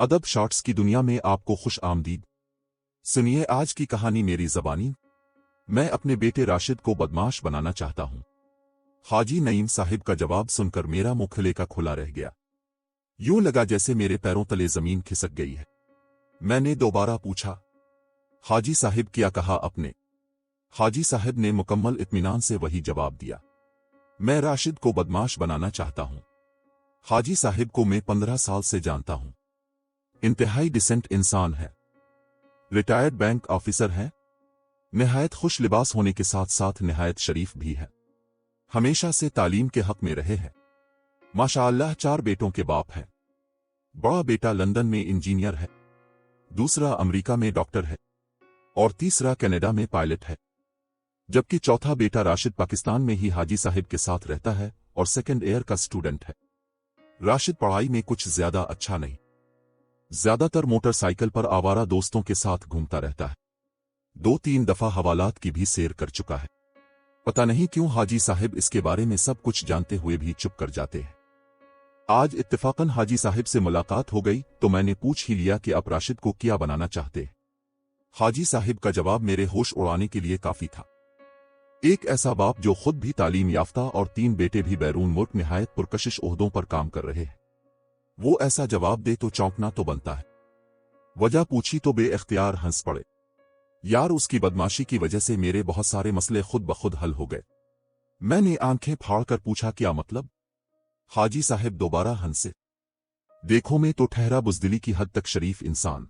अदब शॉर्ट्स की दुनिया में आपको खुश आमदीद। सुनिए आज की कहानी मेरी ज़बानी। मैं अपने बेटे राशिद को बदमाश बनाना चाहता हूं। हाजी नईम साहिब का जवाब सुनकर मेरा मुंह खिले का खुला रह गया। यूं लगा जैसे मेरे पैरों तले जमीन खिसक गई है। मैंने दोबारा पूछा, हाजी साहिब क्या कहा आपने? हाजी साहिब ने मुकम्मल इत्मीनान से वही जवाब दिया, मैं राशिद को बदमाश बनाना चाहता हूं। हाजी साहिब को मैं 15 साल से जानता हूं। इंतहाई डिसेंट इंसान है। रिटायर्ड बैंक ऑफिसर है। निहायत खुश लिबास होने के साथ साथ निहायत शरीफ भी है। हमेशा से तालीम के हक में रहे हैं। माशाअल्लाह 4 बेटों के बाप है। बड़ा बेटा लंदन में इंजीनियर है, दूसरा अमेरिका में डॉक्टर है और तीसरा कनाडा में पायलट है। जबकि चौथा बेटा राशिद पाकिस्तान में ही हाजी साहिब के साथ रहता है और सेकंड ईयर का स्टूडेंट है। राशिद पढ़ाई में कुछ ज्यादा अच्छा नहीं। ज्यादातर मोटरसाइकिल पर आवारा दोस्तों के साथ घूमता रहता है। 2-3 दफा हवालात की भी सैर कर चुका है। पता नहीं क्यों हाजी साहिब इसके बारे में सब कुछ जानते हुए भी चुप कर जाते हैं। आज इत्तेफाकन हाजी साहिब से मुलाकात हो गई तो मैंने पूछ ही लिया कि आप राशिद को क्या बनाना चाहते हैं। हाजी साहिब का जवाब मेरे होश उड़ाने के लिए काफी था। एक ऐसा बाप जो खुद भी तालीम याफ्ता और 3 बेटे भी बैरून मुल्क निहायत पुरकशिश ओहदों पर काम कर रहे हैं, वो ऐसा जवाब दे तो चौंकना तो बनता है। वजह पूछी तो बेइख्तियार हंस पड़े। यार उसकी बदमाशी की वजह से मेरे बहुत सारे मसले खुद ब खुद हल हो गए। मैंने आंखें फाड़कर पूछा, क्या मतलब? हाजी साहिब दोबारा हंसे। देखो मैं तो ठहरा बुज़दिली की हद तक शरीफ इंसान।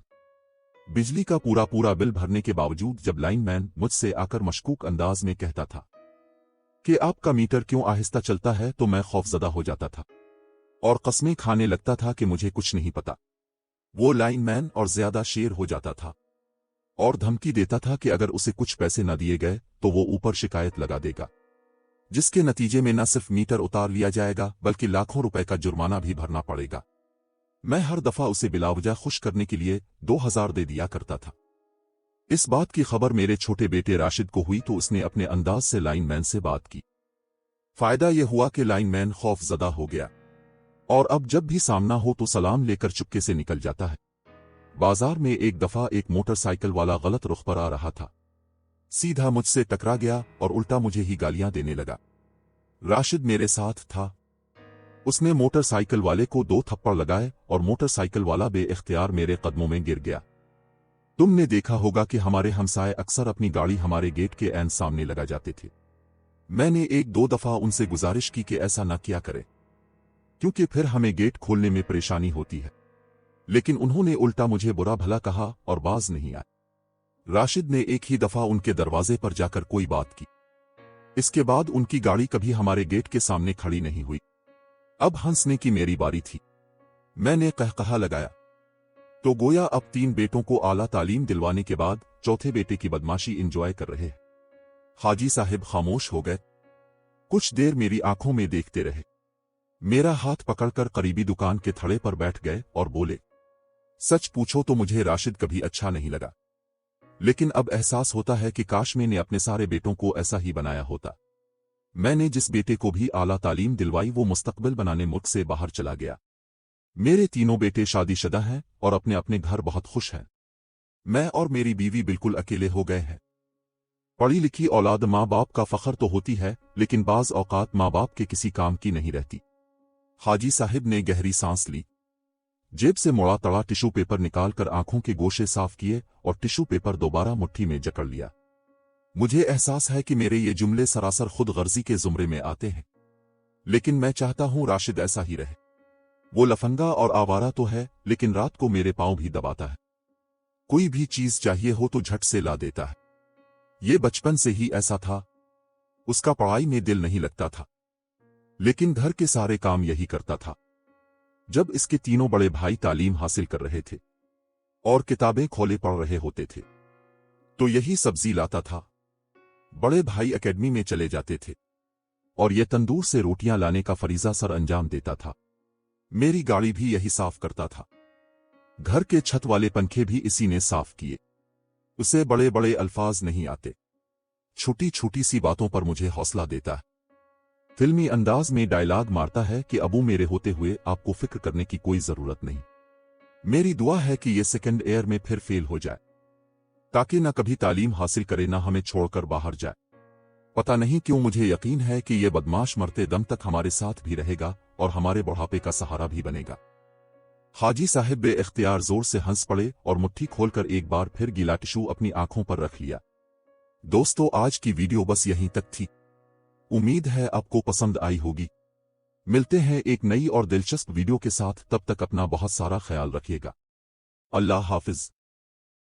बिजली का पूरा बिल भरने के बावजूद जब लाइनमैन मुझसे आकर मशकूक अंदाज में कहता था कि आपका मीटर क्यों आहिस्ता चलता है तो मैं खौफजदा हो जाता था और कस्में खाने लगता था कि मुझे कुछ नहीं पता। वो लाइनमैन और ज्यादा शेर हो जाता था और धमकी देता था कि अगर उसे कुछ पैसे न दिए गए तो वो ऊपर शिकायत लगा देगा, जिसके नतीजे में न सिर्फ मीटर उतार लिया जाएगा बल्कि लाखों रुपए का जुर्माना भी भरना पड़ेगा। मैं हर दफा उसे बिलावजा खुश करने के लिए 2000 दे दिया करता था। इस बात की खबर मेरे छोटे बेटे राशिद को हुई तो उसने अपने अंदाज से लाइनमैन से बात की। फायदा यह हुआ कि लाइनमैन खौफजदा हो गया और अब जब भी सामना हो तो सलाम लेकर चुपके से निकल जाता है। बाजार में एक दफा एक मोटरसाइकिल वाला गलत रुख पर आ रहा था, सीधा मुझसे टकरा गया और उल्टा मुझे ही गालियां देने लगा। राशिद मेरे साथ था। उसने मोटरसाइकिल वाले को 2 थप्पड़ लगाए और मोटरसाइकिल वाला बेइख्तियार मेरे कदमों में गिर गया। तुमने देखा होगा कि हमारे हमसाए अक्सर अपनी गाड़ी हमारे गेट के ऐन सामने लगा जाते थे। मैंने 1-2 दफा उनसे गुजारिश की कि ऐसा न किया करें, क्योंकि फिर हमें गेट खोलने में परेशानी होती है, लेकिन उन्होंने उल्टा मुझे बुरा भला कहा और बाज नहीं आए। राशिद ने एक ही दफा उनके दरवाजे पर जाकर कोई बात की। इसके बाद उनकी गाड़ी कभी हमारे गेट के सामने खड़ी नहीं हुई। अब हंसने की मेरी बारी थी। मैंने कहकहा लगाया तो गोया अब 3 बेटों को आला तालीम दिलवाने के बाद चौथे बेटे की बदमाशी एंजॉय कर रहे हैं। हाजी साहिब खामोश हो गए। कुछ देर मेरी आंखों में देखते रहे। मेरा हाथ पकड़कर करीबी दुकान के थड़े पर बैठ गए और बोले, सच पूछो तो मुझे राशिद कभी अच्छा नहीं लगा, लेकिन अब एहसास होता है कि काश मैंने अपने सारे बेटों को ऐसा ही बनाया होता। मैंने जिस बेटे को भी आला तालीम दिलवाई वो मुस्तकबिल बनाने मुल्क से बाहर चला गया। मेरे 3 बेटे शादीशुदा हैं और अपने अपने घर बहुत खुश हैं। मैं और मेरी बीवी बिल्कुल अकेले हो गए हैं। पढ़ी लिखी औलाद माँ बाप का फख्र तो होती है, लेकिन बाज औकात माँ बाप के किसी काम की नहीं रहती। हाजी साहिब ने गहरी सांस ली, जेब से मुड़ा तड़ा टिश्यू पेपर निकालकर आंखों के गोशे साफ किए और टिश्यू पेपर दोबारा मुट्ठी में जकड़ लिया। मुझे एहसास है कि मेरे ये जुमले सरासर खुद गर्जी के जुमरे में आते हैं, लेकिन मैं चाहता हूं राशिद ऐसा ही रहे। वो लफंगा और आवारा तो है, लेकिन रात को मेरे पांव भी दबाता है। कोई भी चीज चाहिए हो तो झट से ला देता है। ये बचपन से ही ऐसा था। उसका पढ़ाई में दिल नहीं लगता था, लेकिन घर के सारे काम यही करता था। जब इसके 3 बड़े भाई तालीम हासिल कर रहे थे और किताबें खोले पढ़ रहे होते थे तो यही सब्जी लाता था। बड़े भाई एकेडमी में चले जाते थे और ये तंदूर से रोटियां लाने का फरीजा सर अंजाम देता था। मेरी गाड़ी भी यही साफ करता था। घर के छत वाले पंखे भी इसी ने साफ किए। उसे बड़े बड़े अल्फाज नहीं आते, छोटी छोटी सी बातों पर मुझे हौसला देता है। फिल्मी अंदाज में डायलॉग मारता है कि अबू मेरे होते हुए आपको फिक्र करने की कोई जरूरत नहीं। मेरी दुआ है कि ये सेकंड ईयर में फिर फेल हो जाए, ताकि न कभी तालीम हासिल करे न हमें छोड़कर बाहर जाए। पता नहीं क्यों मुझे यकीन है कि ये बदमाश मरते दम तक हमारे साथ भी रहेगा और हमारे बुढ़ापे का सहारा भी बनेगा। हाजी साहब बे इख्तियार जोर से हंस पड़े और मुट्ठी खोलकर एक बार फिर गीला टिश्यू अपनी आंखों पर रख लिया। दोस्तों, आज की वीडियो बस यहीं तक थी। उम्मीद है आपको पसंद आई होगी। मिलते हैं एक नई और दिलचस्प वीडियो के साथ, तब तक अपना बहुत सारा ख्याल रखिएगा। अल्लाह हाफिज।